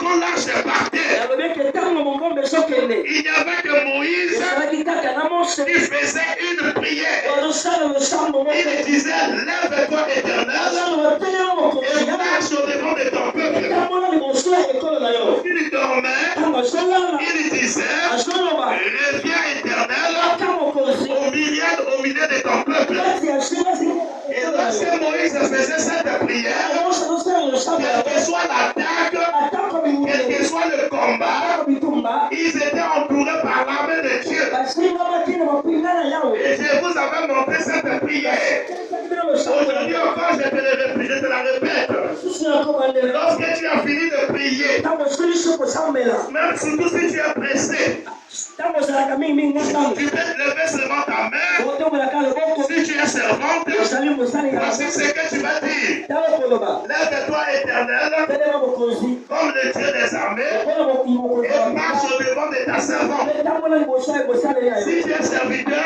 quand l'arche partait, il n'y avait que Moïse qui faisait une prière. Il disait, lève-toi éternel et marche au devant de ton peuple. Il dormait, il disait, reviens éternel au milieu de ton peuple. Et lorsque Moïse faisait cette prière, quelle que soit l'attaque, quel que soit le combat, ils étaient entourés par l'armée de Dieu. Et je vous avais montré cette prière. Aujourd'hui encore, je te la répète. Lorsque tu as fini de prier, même surtout si tu es pressé, tu peux lever seulement ta main. Si tu es servante, voici ce que tu vas dire. Lève-toi éternel, comme le Dieu des armées, et marche au devant de ta servante. Si tu es serviteur,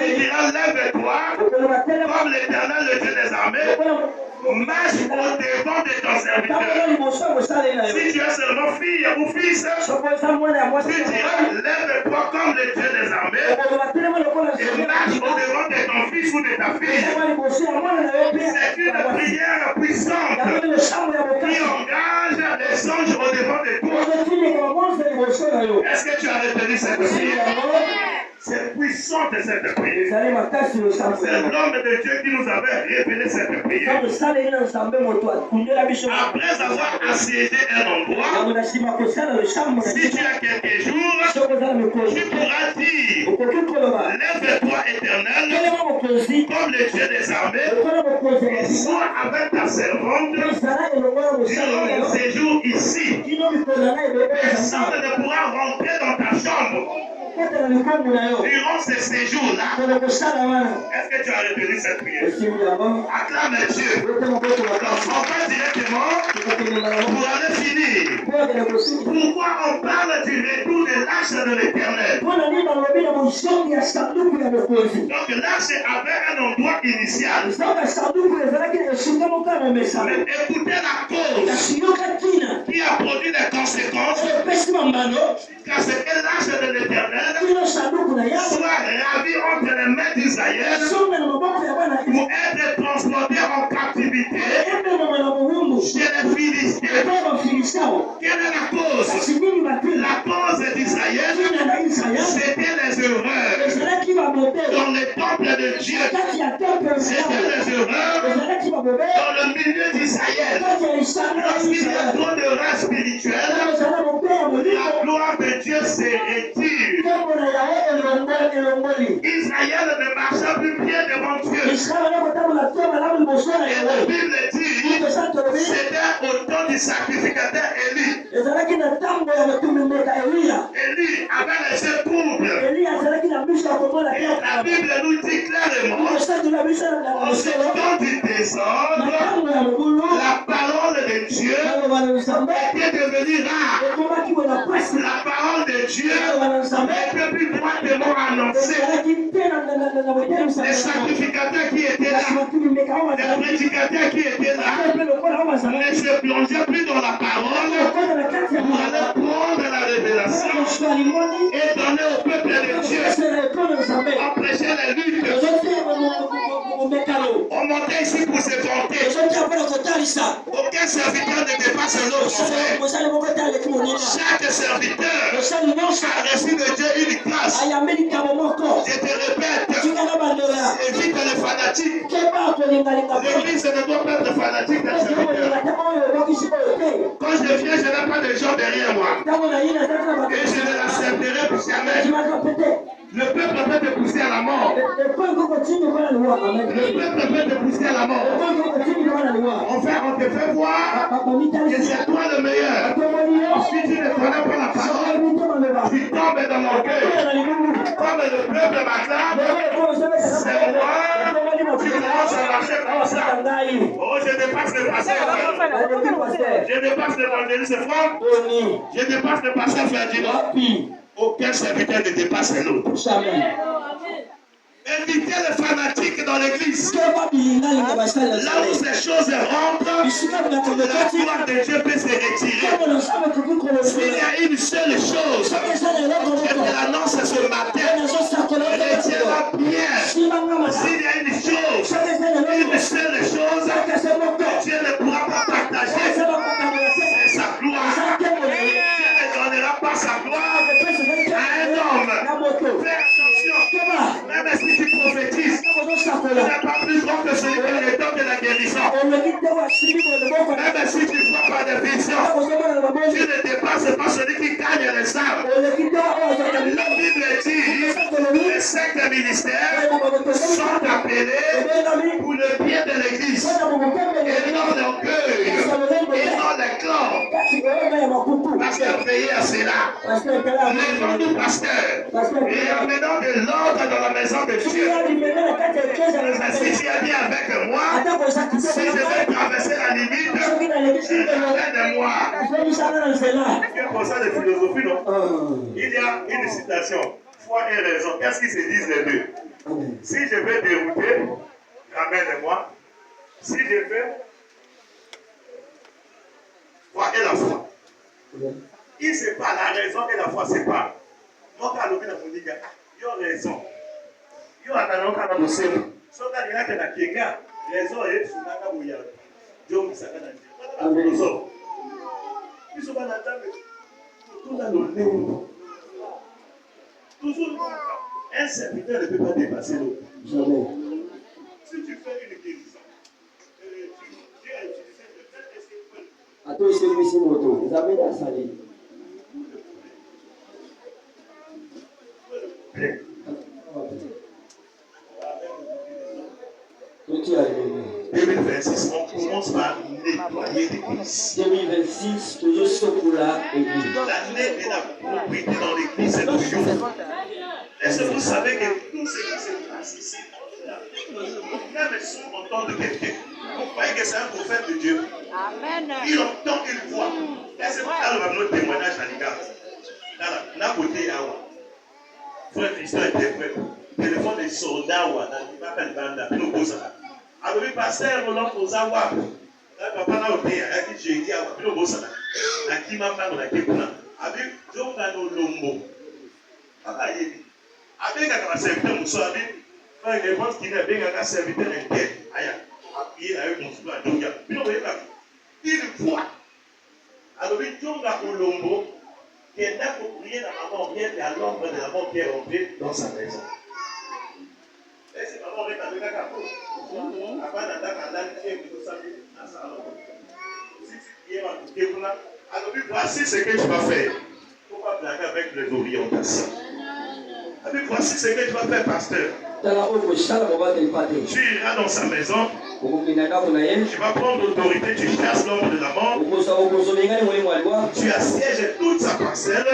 il dira lève-toi, comme l'éternel, le Dieu des armées, marche au devant de ton serviteur. Si tu es seulement fille ou fils, tu diras lève-toi comme le Dieu des armées et marche au devant de ton fils ou de ta fille. C'est une prière puissante qui engage les anges au devant de toi. Est-ce que tu as retenu cette prière? C'est puissant de cette prière. C'est l'homme de Dieu qui nous avait révélé cette prière. Après avoir assiégé un endroit, si tu as quelques jours, tu pourras dire lève-toi éternel, comme le Dieu des armées, et sois avec ta servante durant mon séjour ici. Personne ne pourra rentrer dans ta chambre durant ce séjour-là. Est-ce que tu as retenu cette prière? Acclame Dieu. On va directement pour aller finir. Pourquoi on parle du retour de l'arche de l'Éternel? Donc l'arche avait un endroit initial. Mais écoutez la cause qui a produit des conséquences jusqu'à ce que l'arche de l'Éternel soit ravi entre les mains d'Israël pour être transporté en captivité chez les Philistins. Quelle est la cause? La cause d'Israël, c'était les erreurs dans le temple de Dieu. C'était les erreurs dans le milieu d'Israël. Lorsqu'il y a trop d'erreurs spirituelles, la gloire de Dieu se retire. Israël ne marcha plus pied devant Dieu. Et la Bible dit c'était au temps du sacrificateur Élie. Élie avait les yeux troubles. Et la Bible nous dit clairement en ce temps du désordre, la parole de Dieu était devenue rare. La parole de Dieu n'était plus droitement annoncée. Les sacrificateurs qui étaient là, les prédicateurs qui étaient là, ne se plongeaient plus dans la parole pour aller prendre la révélation et donner au peuple de Dieu. On prêchait les luttes. On montait ici pour se vanter. Aucun serviteur ne dépasse l'autre. Chaque serviteur a reçu de Dieu une classe. Je te répète, évite les fanatiques. L'église ne doit pas être fanatique d'un serviteur. Quand je viens, je n'ai pas de gens derrière moi. Et je ne l'accepterai plus jamais. Le peuple peut te pousser à la mort. Le peuple peut te pousser à la mort. Enfin, on te fait voir que c'est toi le meilleur. Si tu ne connais pas la parole, tu tombes dans l'orgueil. Comme le peuple m'acclame, c'est moi. Tu commences à marcher comme ça. Oh, je dépasse le pasteur. Je dépasse l'évangéliste Franck. Je dépasse le pasteur Ferdinand. Aucun serviteur ne dépasse l'autre. Évitez les fanatiques dans l'église. Là où ces choses rentrent, la gloire de Dieu peut se retirer. seule chose, je te l'annonce ce matin, retiens-la bien. S'il y a une chose, une seule chose que Dieu ne pourra pas partager, c'est sa gloire. Dieu ne donnera pas sa gloire à un homme. Fais attention, même si tu prophétises, tu n'es pas plus grand que celui qui est le temps de la guérison. Même si tu vois pas de vision, tu ne dépasses pas celui qui gagne les âmes. La Bible dit, les 5 ministères sont appelés pour le bien de l'Église. Et non l'orgueil, et non les clans. Pasteur, veillez à cela. Lèvons-nous, pasteur, et amenons de l'ordre dans la maison de Dieu. Si tu es bien avec moi, si je vais traverser la limite, aide-moi. C'est pour ça de philosophie, non? Il y a une citation, foi et raison. Qu'est-ce qu'ils se disent les deux? Si je vais dérouter, ramène-moi. Si je fais foi et la foi. Il se parle, la raison et la foi se parlent. Moi, quand je dis, il y a raison. Il y a raison. So that you have to kinga, raison et sunaka buya. Dieu misakana Dieu. Raison. Ils sont pas dans tout dans le nez. Toujours un serviteur ne peut pas dépasser l'autre. Jamais. Si tu fais une guérison, Dieu a utilisé le fait que c'est. Attends, c'est lui, c'est moto. Vous avez la salle. 2026, on commence par nettoyer l'église. 2026, toujours ce pour la église. L'année de la propriété dans l'église, c'est le jour. Est-ce que vous savez que tout ce qui se passe ici, même si on entend de quelqu'un, vous croyez que c'est un prophète de Dieu? Amen. Il entend, il voit. Est-ce que vous avez notre témoignage à l'égard? Dans la côté, frère Christian était prêt. Téléphone des soldats, dans le Banda, nous posons. Alors, le pasteur, on l'a posé à Wap. Là, papa n'a pas été, j'ai dit à Wap, nous posons. La qui m'a pas dans la Kekuna. Avec Jongano Lombo. Papa, il dit. Avec un serviteur, nous sommes avec. Frère, il pense qu'il est avec un serviteur inquiet. Aïe, il a eu mon soutien à Djonga. Puis, on voyait là. Il voit. Alors, Jongano Lombo, qui est là pour prier la maman, vient à l'ombre de la maman qui est rentrée dans sa maison. Et c'est maman avec un cadeau. Avant d'attaquer la vie, tu dois savoir dans sa maison. Si tu viens à tout dérouler, alors voici ce que tu vas faire. Pourquoi blaguer avec les orientations? Alors voici ce que tu vas faire, pasteur. Tu iras dans sa maison. Tu vas prendre l'autorité, tu chasses l'ombre de la mort. Tu assièges toute sa parcelle. Et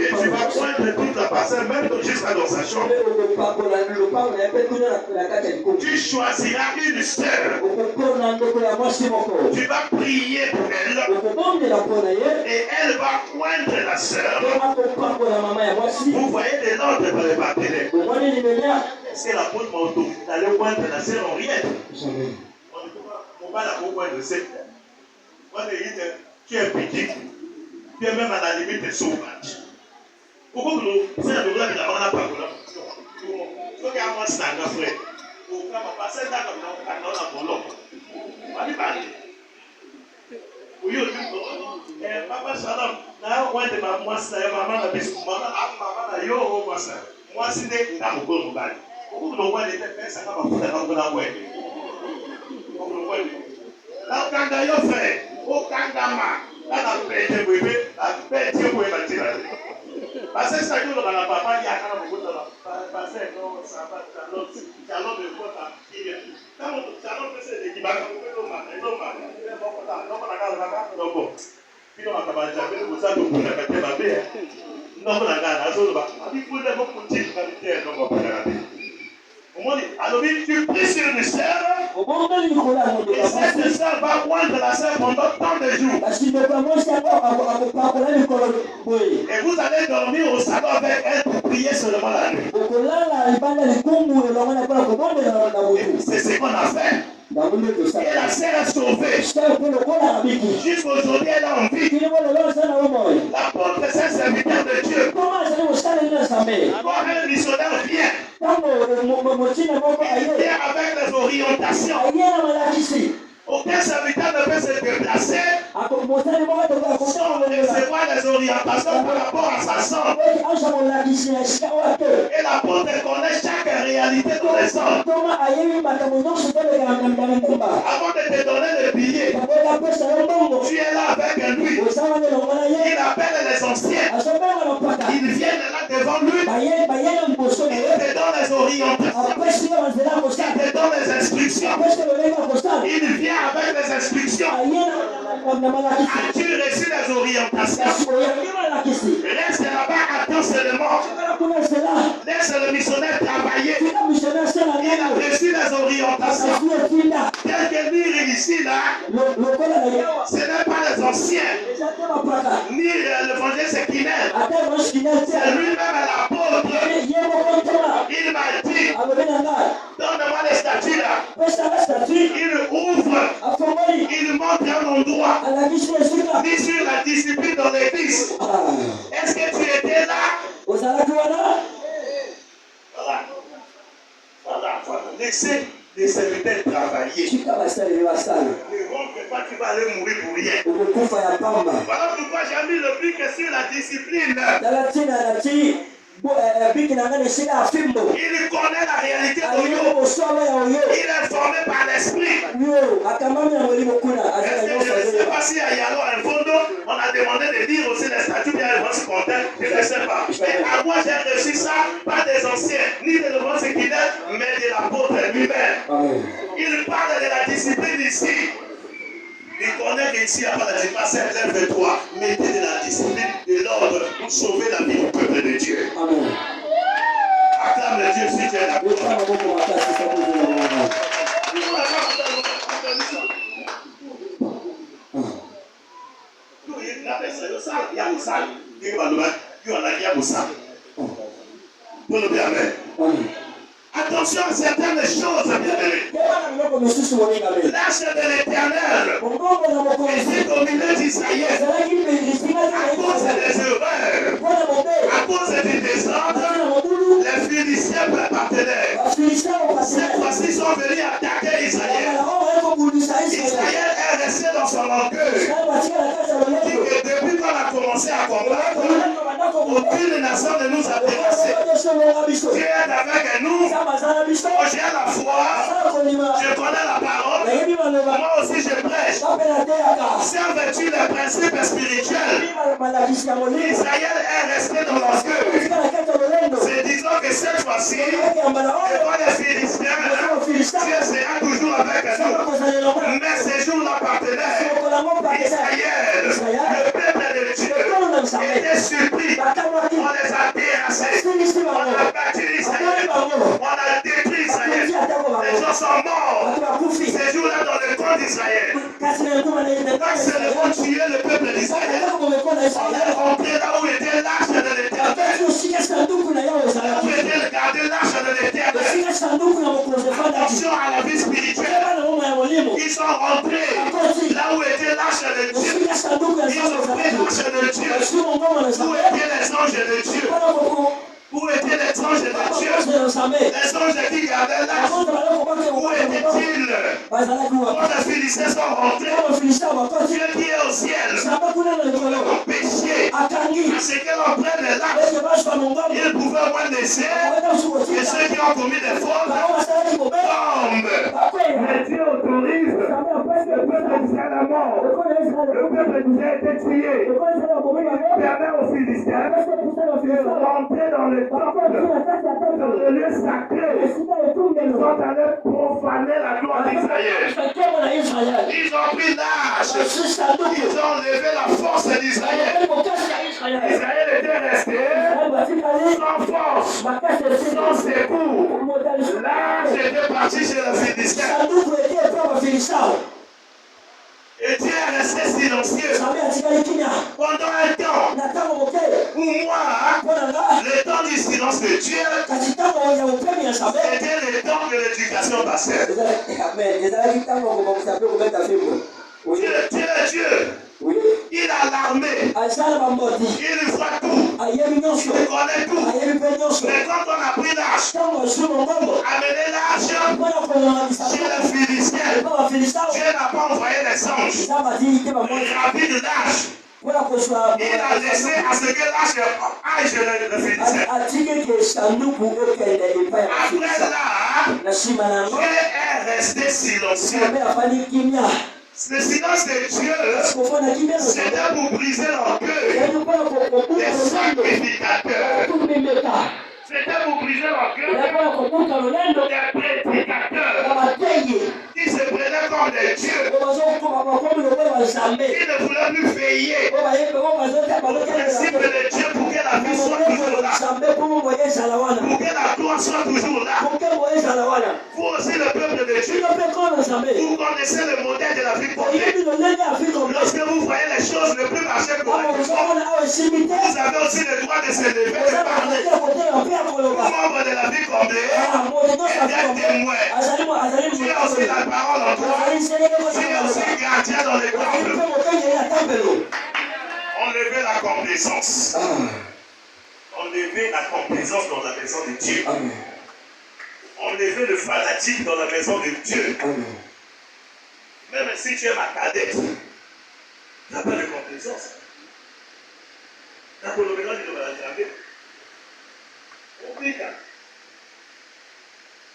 tu vas poindre toute la parcelle, même jusqu'à dans sa chambre. Tu choisiras une sœur. Tu vas prier pour elle. Et elle va poindre la sœur. Vous voyez de l'ordre pour les partenaires. Est-ce que la pointe m'a autorisé d'aller poindre la sœur en rien? Jamais. On ne peut pas la poindre de cette. Tu es petit. Tu es même à la limite sauvage. Pourquoi nous faisons de la main à pas pour la faut qu'il y ait un frère. Au cas où passer dans la bologne. On va parler. Oui, papa Shalom. Là, on va dire maman, c'est maman la biscuit. Maman, yo, moi ça. Moi, c'est des gars au bon bail. Pourquoi nous voyons les têtes, ça va pas faire dans la boîte. Là, quand d'ailleurs fait, au Kangama, là, la paix de bébé, la paix de bébé, la tire. Parce que ça, nous, dans la papa, il y a quand même beaucoup de la parce que non, ça va, l'autre de quoi, quand on fait des kibaka, on peut le mal, non, puis on va jamais vous ça pour la paix, non, on a gagné, il faut les mots pour dire la vérité, non, on va la alors, tu pries sur une sœur, et cette sœur va poindre la sœur pendant tant de jours. Et vous allez dormir au salon avec elle pour prier seulement la nuit. C'est ce qu'on a fait. Et la sœur est sauvée. Jusqu'aujourd'hui, elle a envie. La sans recevoir les orientations par rapport à sa sang. Et l'apôtre connaît chaque réalité dans les sangs. Avant de te donner le billet, tu es là avec lui. Il appelle les anciens. Ils viennent là devant lui. Il te donne les orientations. Il te donne les instructions. Il vient avec les instructions. As-tu reçu les orientations? Reste là-bas, attends seulement. Laisse le missionnaire travailler. Il a reçu les orientations. Tel que lire ici, là, ce n'est pas les anciens. Ni l'évangile Kinel. C'est lui-même l'apôtre. Il m'a dit, donne-moi les statues là. Il ouvre. Il montre un endroit. Ni sur la discipline dans l'église. Est-ce que tu étais là? Voilà. Laissez les serviteurs travailler. Ne rentre pas, tu vas aller mourir pour rien. Voilà pourquoi j'ai mis le but sur la discipline. Il connaît la réalité de Dieu. Il est formé par l'esprit. Je ne sais pas si à Yalo un fondo, on a demandé de dire aussi les statuts bien le se compter. Je ne sais pas. Mais à moi j'ai reçu ça, pas des anciens, ni de l'Évangile séculaire, mais de l'apôtre lui-même. Il parle de la discipline ici. Il connaît qu'ici, il n'y a pas de discipline. Lève-toi, mettez de la discipline, de l'ordre pour sauver la vie du peuple de Dieu. Amen. Acclame le Dieu si tu es d'accord. Attention à certaines choses, bien-aimés. L'arche de l'Éternel est au milieu d'Israël à cause des erreurs, à cause du désordre. Les Philistins appartenaient. Cette fois-ci, ils sont venus attaquer Israël. Israël est resté dans son orgueil. Depuis qu'on a commencé à combattre, aucune nation ne nous a dépassés. Dieu est avec nous. J'ai la foi. Je connais la parole. Moi aussi je prêche. Serves-tu les principes spirituels? Israël est resté dans l'orgueil. C'est disant que cette fois-ci, devant les Philistins, Dieu sera toujours avec nous. Mais ces jours appartenaient Israël, le peuple de Dieu, était surpris. On les a terrassés. On a battu Israël. On a détruit Israël. Les gens sont morts. Ces jours-là dans le camp d'Israël. Quand c'est le vont tuer le peuple d'Israël, on est rentré là où était l'arche de l'Éternel. Là où était gardé l'arche de l'Éternel. Attention à la vie spirituelle. Ils sont rentrés là où était l'arche de Dieu. Ils ont pris l'arche de Dieu. Où étaient les anges de Dieu? Où étaient les anges de Dieu? Les anges qui gardaient l'arche, où étaient-ils? Quand les Philistins sont rentrés, Dieu qui est au ciel, ont péché. À ce que l'on prenne l'arche, ils pouvaient moins laisser. Et ceux qui ont commis des fautes tombent. Mais Dieu autorise le peuple d'Israël à mort. Le peuple d'Israël a été tué. Il permet aux Philistins de rentrer dans le temple, dans le lieu sacré. Ils sont allés profaner la gloire d'Israël. Ils ont pris l'arche. Ils ont levé la force d'Israël. Israël était resté sans force, sans secours. L'arche était partie chez le Philistin. Et Dieu est resté silencieux pendant un temps où moi, le temps du silence de Dieu, c'était le temps de l'éducation pastorale. Dieu est Dieu. Il a l'armée. Il voit tout. Il connaît tout. Mais quand on a pris l'arche, amené l'arche chez les Philistins, Dieu n'a pas envoyé les anges. Rapide l'arche. Il a laissé à ce que l'arche aille chez les Philistins. Après là, Dieu est resté silencieux. Le silence de Dieu, c'était pour briser l'orgueil des sacrificateurs. C'était pour briser l'orgueil des prédicateurs qui se prenaient comme des dieux, qui ne voulaient plus veiller au principe de Dieu pour que la vie soit toujours là, pour que la gloire soit toujours là. Vous aussi, le peuple de Dieu, vous connaissez le modèle de la vie portée. Lorsque vous voyez les choses ne plus marcher correctement, vous avez aussi le droit de se lever et de parler. Vous, membres de la vie comblée, et bien témoin. Tu as aussi la parole en toi. Tu es aussi gardien dans les temples. Enlevez la complaisance. Enlevez la complaisance dans la maison de Dieu. Enlevez le fanatique dans la maison de Dieu. Même si tu es ma cadette, tu n'as pas de complaisance.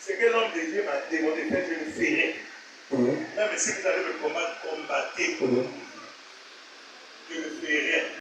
C'est que l'homme de Dieu m'a demandé de faire une férée. Même si vous allez me combattre, combattez.